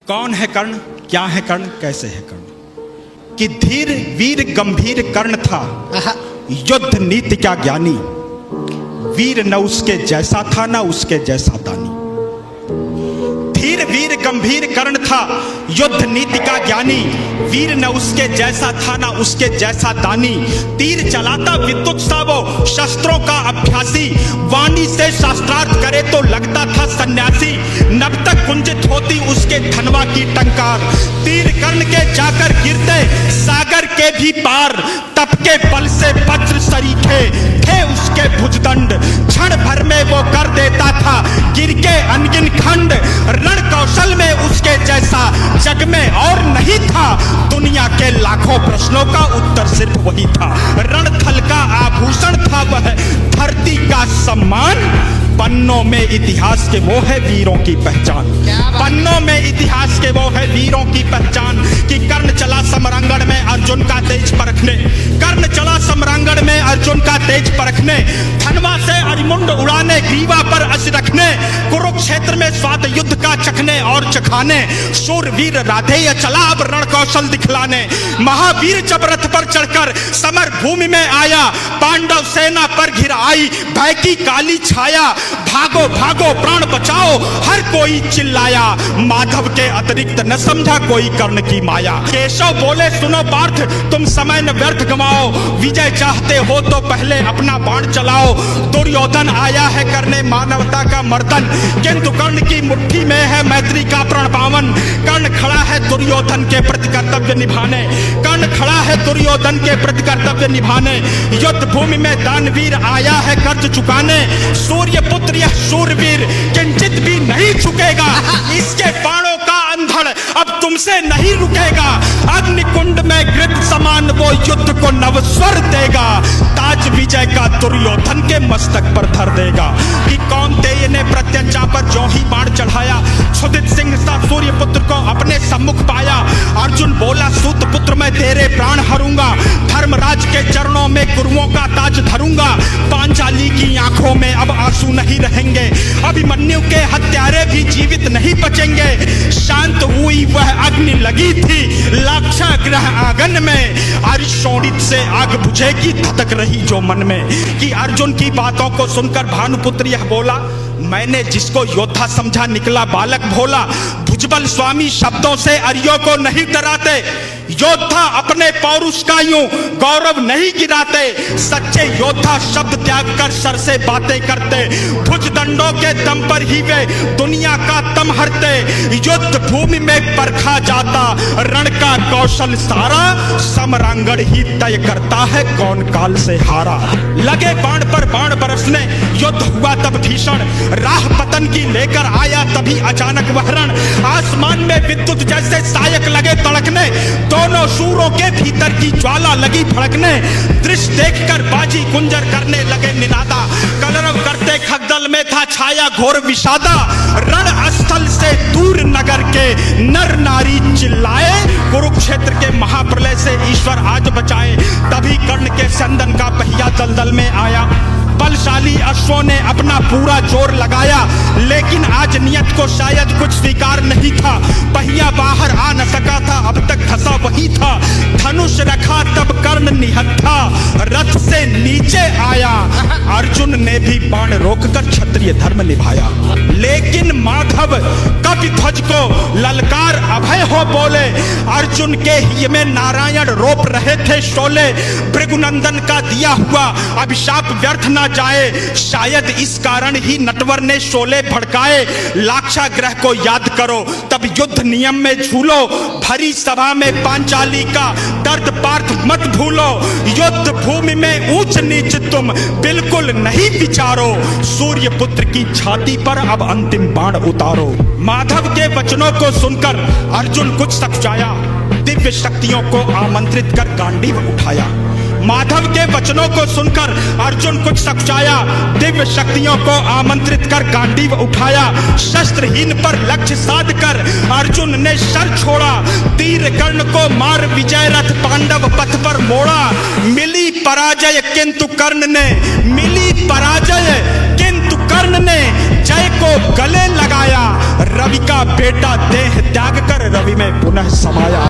कौन है कर्ण, क्या है कर्ण, कैसे है कर्ण? कि धीर वीर गंभीर कर्ण था, युद्ध नीति क्या ज्ञानी। वीर न उसके जैसा था न उसके जैसा दानी। धीर वीर गंभीर कर्ण था, युद्ध नीति का ज्ञानी। वीर न उसके जैसा था न उसके जैसा दानी। तीर चलाता विद्युत सा वो, शस्त्रों का अभ्यासी। वाणी से शास्त्रार्थ करे तो लगता था सन्यासी। नभ तक कुंजित होती उसके धनवा की टंकार। तीर कर्ण के जाकर गिरते सागर के भी पार। तप के बल से वज्र सरीखे थे उसके भुजदंड। क्षण भर में वो कर देता था गिर के अनगिन खंड। रण कौशल में उसके जैसा जग में और नहीं था। दुनिया के लाखों प्रश्नों का उत्तर सिर्फ वही था। रणथल का आभूषण था वह, धरती का सम्मान। पन्नों में इतिहास के वो है वीरों की पहचान। पन्नों में इतिहास के वो है वीरों की पहचान। कि कर्ण चला समरांगण में अर्जुन का तेज परखने। कर्ण चला समरांगण में अर्जुन का तेज परखने। धनवा से अरिमुंड उड़ाने, ग्रीवा पर अस रखने। कुरुक्षेत्र में स्वाद युद्ध का चखने और चखाने। शूरवीर राधेय चला अब रण कौशल दिखलाने। महावीर जब रथ पर चढ़कर समर भूमि में आया। पांडव सेना पर घिर आई भय की काली छाया। भागो भागो प्राण बचाओ हर कोई चिल्लाया। माधव के अतिरिक्त न समझा कोई कर्ण की माया। केशव बोले सुनो पार्थ तुम समय न व्यर्थ गवाओ। विजय चाहते हो तो पहले अपना बाण चलाओ। दुर्योधन आया है करने मानवता का मर्दन, किंतु कर्ण की मुट्ठी में है मैत्री का प्रण पावन। कर्ण खड़ा है दुर्योधन के प्रति कर्तव्य निभाने। कर्ण खड़ा है दुर्योधन के प्रति कर्तव्य निभाने। युद्ध भूमि में दानवीर आया है कर्ज चुकाने। सूर्य पुत्र यह शूरवीर किंचित भी नहीं झुकेगा। इसके बाणों का अंधड़ अब तुमसे नहीं रुकेगा। अग्निकुंड में घृत समान वो युद्ध को नवस्वर देगा। ताज विजय का दुर्योधन के मस्तक पर धर देगा। कि कौन्तेय ने प्रत्यंचा पर जो ही बाण चढ़ाया। क्षुधित सिंह सा सूर्य पुत्र को अपने सम्मुख पाया। अर्जुन बोला सूत पुत्र मैं तेरे प्राण हरूंगा। धर्मराज के चरणों में गुरुओं का ताज धरूंगा। पांचाली की आंखों में अब आंसू नहीं रहेंगे। अभिमन्यु के हत्यारे भी जीवित नहीं बचेंगे। शांत हुई वह अग्नि लगी थी लाक्षागृह आंगन में। अरिशोणित से आग बुझेगी धधक रही जो मन में। कि अर्जुन की बातों को सुनकर भानुपुत्र यह बोला, मैंने जिसको योद्धा समझा निकला बालक भोला। भुजबल स्वामी शब्दों से अरियों को नहीं डराते। योद्धा अपने पौरुष का यूं गौरव नहीं गिराते। सच्चे योद्धा शब्द त्याग कर सर से बातें करते। भुजदंडों के दम पर ही वे दुनिया का तम हरते। युद्ध भूमि में परखा जाता रण का कौशल सारा। समरांगण ही तय करता है कौन काल से हारा। लगे बाण पर बाण बरसने युद्ध हुआ तब भीषण। राह पतन की लेकर आया तभी अचानक वह रण। आसमान में विद्युत जैसे सायक लगे तड़कने। दोनों शूरों के भीतर की ज्वाला लगी भड़कने। दृश्य देखकर बाजी गुंजर करने लगे निनादा। कलरव करते खगदल में था छाया घोर विषादा। रण स्थल से दूर नगर के नर नारी चिल्लाए। कुरुक्षेत्र के महाप्रलय से ईश्वर आज बचाए। तभी कर्ण के संदन का पहिया दलदल में आया। बलशाली अश्वों ने अपना पूरा जोर लगाया। लेकिन आज नियत को शायद कुछ स्वीकार नहीं था। पहिया बाहर आ न सका था, अब तक फंसा वही था। धनुष रखा तब कर्ण निहत्था रथ से नीचे आया। अर्जुन ने भी बाण रोककर क्षत्रिय धर्म निभाया। लेकिन माधव कपिध्वज को ललकार अभय हो बोले। अर्जुन के हिय में नारायण रोप रहे थे शोले। भृगुनंदन का दिया हुआ अभिशाप व्यर्थ न जाए। शायद इस कारण ही नटवर ने शोले भड़काए। लाक्षागृह को याद करो तब युद्ध नियम में झूलो। भरी सभा में पांचाली का दर्द पार्थ मत भूलो। युद्ध भूमि में ऊंच नीच तुम बिल्कुल नहीं विचारो। सूर्य पुत्र की छाती पर अब अंतिम बाण उतारो। माधव के वचनों को सुनकर अर्जुन कुछ सकुचाया। दिव्य शक्तियों को आमंत्रित कर गांडीव उठाया। माधव के वचनों को सुनकर अर्जुन कुछ सकुचाया। दिव्य शक्तियों को आमंत्रित कर गांडीव उठाया। शस्त्रहीन पर लक्ष्य साध कर अर्जुन ने शर छोड़ा। तीर कर्ण को मार विजय रथ पांडव पथ पर मोड़ा। मिली पराजय किंतु कर्ण ने, मिली पराजय किंतु कर्ण ने जय को गले लगाया। रवि का बेटा देह त्याग कर छवि में पुनः समाया।